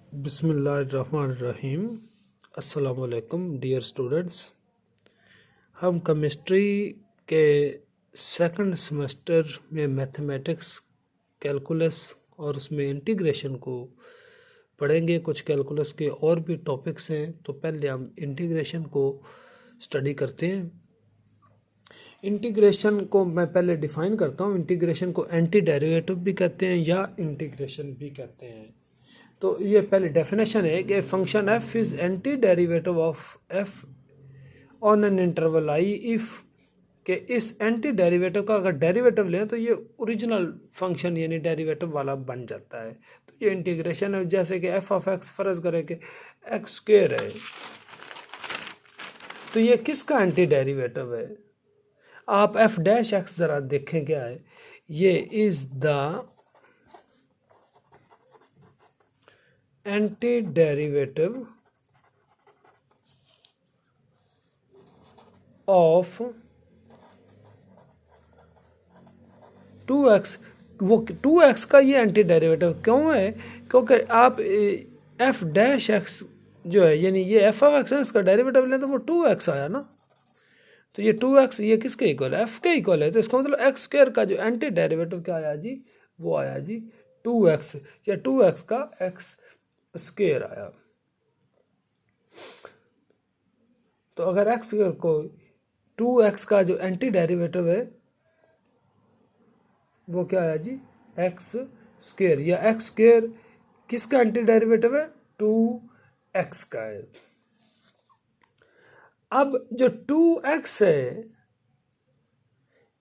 बिस्मिल्लाहिर्रहमानिर्रहीम। अस्सलाम वालेकुम डियर स्टूडेंट्स। हम केमिस्ट्री के सेकंड सेमेस्टर में मैथमेटिक्स कैलकुलस और उसमें इंटीग्रेशन को पढ़ेंगे। कुछ कैलकुलस के और भी टॉपिक्स हैं, तो पहले हम इंटीग्रेशन को स्टडी करते हैं। इंटीग्रेशन को मैं पहले डिफ़ाइन करता हूँ। इंटीग्रेशन को एंटी डेरिवेटिव भी कहते हैं या इंटीग्रेशन भी कहते हैं। तो ये पहले डेफिनेशन है कि function F is anti derivative of F on an interval I if के इस एंटी डेरिवेटिव का अगर डेरिवेटिव लें तो ये ओरिजिनल फंक्शन यानी डेरिवेटिव वाला बन जाता है। तो ये इंटीग्रेशन है। जैसे कि एफ ऑफ एक्स फ़र्ज़ करें कि एक्स स्क्वायर है, तो ये किसका एंटी डेरिवेटिव है? आप एफ डैश एक्स ज़रा देखें क्या है। ये is the anti-derivative of 2x। वो 2x का ये एंटी डेरिवेटिव क्यों है? क्योंकि आप एफ डैश एक्स जो है यानी ये एफ ऑफ एक्स है, इसका डेरिवेटिव लें तो वो 2x आया ना। तो ये 2x ये किसके इक्वल है? एफ के इक्वल है। तो इसका मतलब एक्स स्क्वायर का जो एंटी डेरिवेटिव क्या आया जी? वो आया जी 2x या 2x का एक्स स्क्वायर आया। तो अगर x को 2x का जो एंटी डेरिवेटिव है वो क्या आया जी? एक्स स्क्वायर या एक्स स्क्वायर किसका एंटी डेरिवेटिव है? 2x का है। अब जो 2x है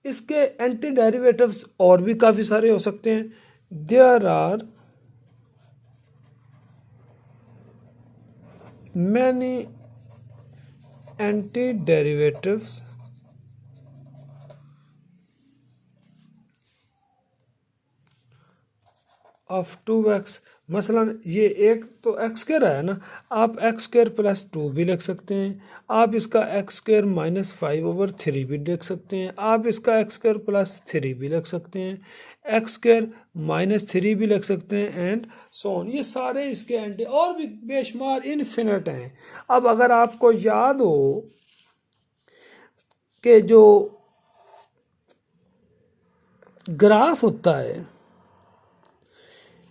इसके एंटी डेरिवेटिव्स और भी काफ़ी सारे हो सकते हैं। There are many antiderivatives of 2x। मसलन ये एक तो एक्स स्क्वायर आया ना, आप एक्स स्क्वायर प्लस 2 भी लिख सकते हैं। आप इसका एक्स स्क्वायर माइनस 5/3 भी लिख सकते हैं। आप इसका एक्स स्क्वायर प्लस 3 भी लिख सकते हैं। एक्स स्क्वायर माइनस 3 भी लिख सकते हैं एंड सो ऑन। ये सारे इसके एंटी और भी बेशुमार इनफिनिट हैं। अब अगर आपको याद हो कि जो ग्राफ होता है,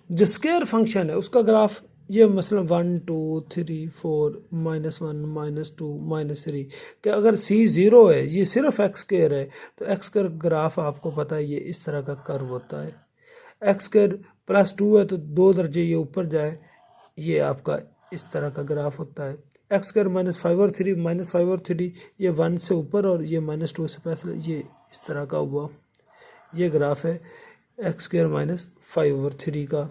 जो स्क्वायर फंक्शन है उसका ग्राफ ये मसलन 1 2 3 4 -1 -2 -3 कि अगर c 0 है, ये सिर्फ एक्स स्क्वायर है, तो एक्स स्क्वायर ग्राफ आपको पता है ये इस तरह का कर्व होता है। एक्स स्क्वायर प्लस 2 है तो 2 दर्जे ये ऊपर जाए, ये आपका इस तरह का ग्राफ होता है। एक्स स्क्वायर -5/3 ये 1 से ऊपर और ये -2 से पैसा, ये इस तरह का हुआ। ये ग्राफ है एक्स स्क्वायर -5/3 का,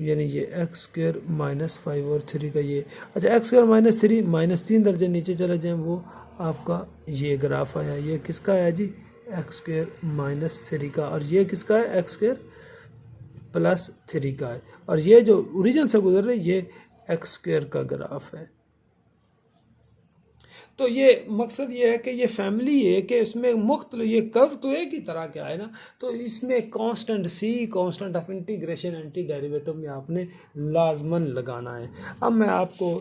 यानी ये एक्स स्क्वायर -5/3 का ये। अच्छा, एक्स स्क्वायर -3 दर्जे नीचे चले जाएं, वो आपका ये ग्राफ आया। ये किसका आया जी? एक्स स्क्वायर -3 का। और ये किसका है? एक्स स्क्वायर +3 का है। और ये जो ओरिजिन से गुजर रहे ये एक्स स्क्वायर का ग्राफ है। तो ये मकसद ये है कि ये फैमिली है कि इसमें मुख्तलिफ ये कर्व तो एक ही तरह का है ना, तो इसमें constant c constant of integration antiderivative में आपने लाजमन लगाना है। अब मैं आपको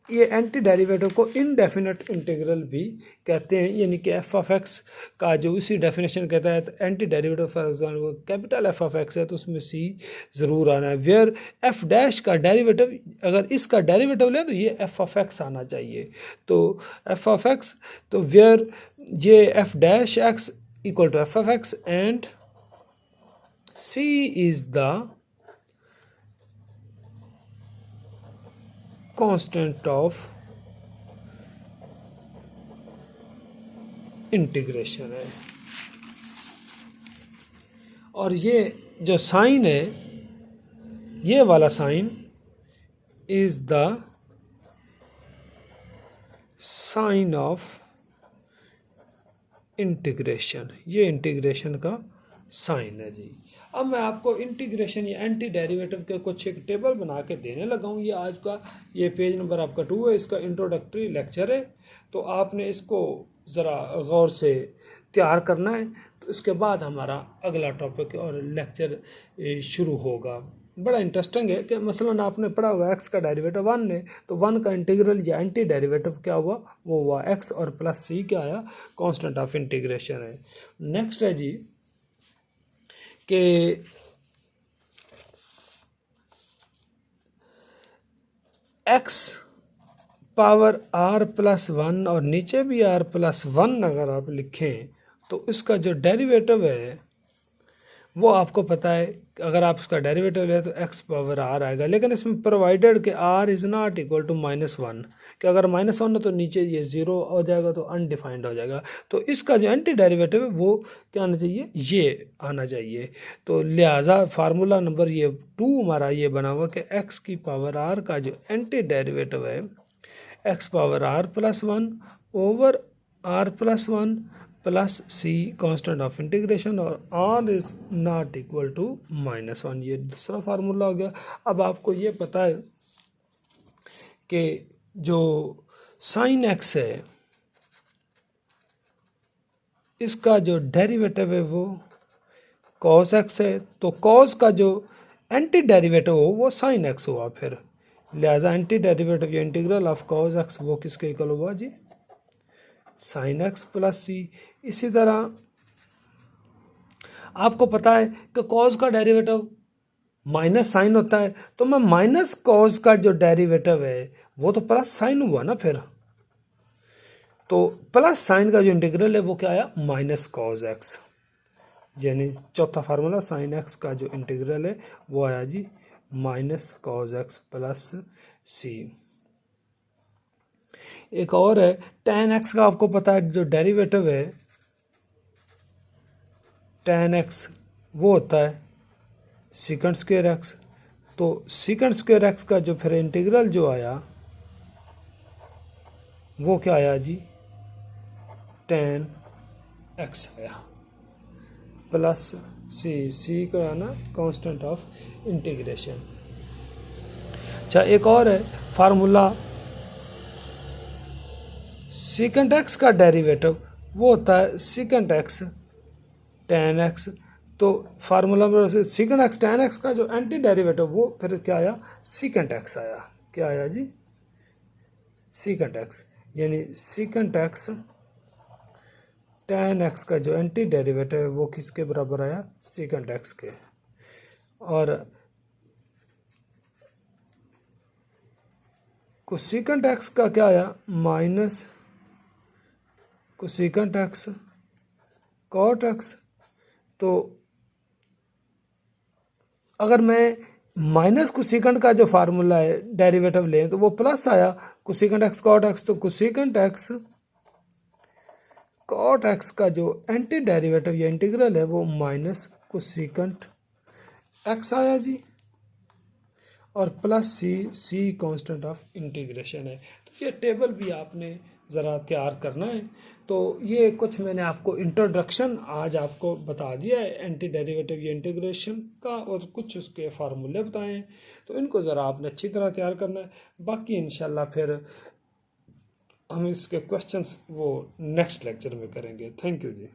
ये एंटी डेरिवेटिव को इनडेफिनेट इंटीग्रल भी कहते हैं, यानी कि एफ ऑफ एक्स का जो इसी डेफिनेशन कहता है। तो anti derivative for example capital F of x है तो उसमें सी ज़रूर आना है। वेयर एफ डैश का डेरिवेटिव अगर इसका डेरिवेटिव लें तो ये एफ ऑफ एक्स आना चाहिए। तो एफ ऑफ एक्स, तो वेयर ये f dash x equal to f of x and c is the constant of integration है। और ये जो साइन है, ये वाला sign is the sign of integration. ये इंटीग्रेशन का साइन है जी। अब मैं आपको इंटीग्रेशन या एंटी डेरिवेटिव के कुछ एक टेबल बना के देने लगा हूँ। ये आज का ये पेज नंबर आपका 2 है, इसका इंट्रोडक्टरी लेक्चर है। तो आपने इसको ज़रा गौर से तैयार करना है। तो इसके बाद हमारा अगला टॉपिक और लेक्चर शुरू होगा। बड़ा इंटरेस्टिंग है कि मसलन आपने पढ़ा होगा एक्स का डेरिवेटिव 1 है, तो 1 का इंटीग्रल या एंटी डेरिवेटिव क्या हुआ, वो हुआ एक्स, और प्लस सी क्या आया, कांस्टेंट ऑफ इंटीग्रेशन है। नेक्स्ट है जी कि एक्स पावर आर प्लस 1 और नीचे भी आर प्लस 1 अगर आप लिखें तो इसका जो डेरिवेटिव है वो आपको पता है, अगर आप उसका डेरिवेटिव ले तो एक्स पावर आर आएगा, लेकिन इसमें प्रोवाइडेड कि r is not equal to -1, कि अगर -1 है तो नीचे ये ज़ीरो हो जाएगा, तो अनडिफाइंड हो जाएगा। तो इसका जो एंटी डेरिवेटिव है वो क्या आना चाहिए, ये आना चाहिए। तो लिहाजा फार्मूला नंबर ये 2 हमारा ये बना हुआ कि एक्स की पावर आर का जो एंटी डेरिवेटिव है X power R plus 1 over R plus 1 plus C constant of integration, और R is not equal to -1, ये दूसरा फार्मूला हो गया। अब आपको ये पता है कि जो साइन एक्स है इसका जो डेरिवेटिव है वो कॉस एक्स है, तो कॉस का जो एंटी डेरिवेटिव हो वो साइन एक्स हुआ, फिर लिहाजा एंटी डेरिवेटिव या इंटीग्रल ऑफ कॉस एक्स वो किसके इक्वल हुआ जी, साइन एक्स प्लस सी। इसी तरह आपको पता है कि कॉस का डेरिवेटिव माइनस साइन होता है, तो मैं माइनस कॉस का जो डेरिवेटिव है वो तो प्लस साइन हुआ ना, फिर तो प्लस साइन का जो इंटीग्रल है वो क्या आया, माइनस कॉस एक्स, यानी चौथा फार्मूला साइन एक्स का जो इंटीग्रल है वो आया जी माइनस कॉस एक्स प्लस सी। एक और है tan x का, आपको पता है जो डेरिवेटिव है tan x वो होता है सीकेंट स्क्वायर x, तो सीकेंट स्क्वायर x का जो फिर इंटीग्रल जो आया वो क्या आया जी, tan x आया प्लस सी का आना कांस्टेंट ऑफ इंटीग्रेशन। अच्छा एक और है फार्मूला सीकेंट एक्स का डेरिवेटिव वो होता है सीकेंट एक्स tan x, तो फार्मूला में सीकेंट एक्स tan x का जो एंटी डेरिवेटिव वो फिर क्या आया, सीकेंट एक्स आया, क्या आया जी, सीकेंट एक्स, यानी सीकेंट एक्स tan x का जो एंटी डेरिवेटिव है वो किसके बराबर आया, सीकेंट एक्स के। और कोसेकेंट एक्स का क्या आया, minus cosecant x cot x, तो अगर मैं माइनस कोसेकेंट का जो फार्मूला है डेरिवेटिव लें तो वो प्लस आया कोसेकेंट एक्स कॉट एक्स, तो कोसेकेंट एक्स कॉट एक्स का जो एंटी डेरिवेटिव या इंटीग्रल है वो माइनस कोसेकेंट एक्स आया जी, और plus C constant of integration है। तो ये टेबल भी आपने ज़रा तैयार करना है। तो ये कुछ मैंने आपको इंट्रोडक्शन आज आपको बता दिया है एंटी डेरिवेटिव या इंटीग्रेशन का, और कुछ उसके फार्मूले बताए हैं, तो इनको ज़रा आपने अच्छी तरह तैयार करना है। बाकी इंशाल्लाह फिर हम इसके क्वेश्चंस वो नेक्स्ट लेक्चर में करेंगे। Thank you ji.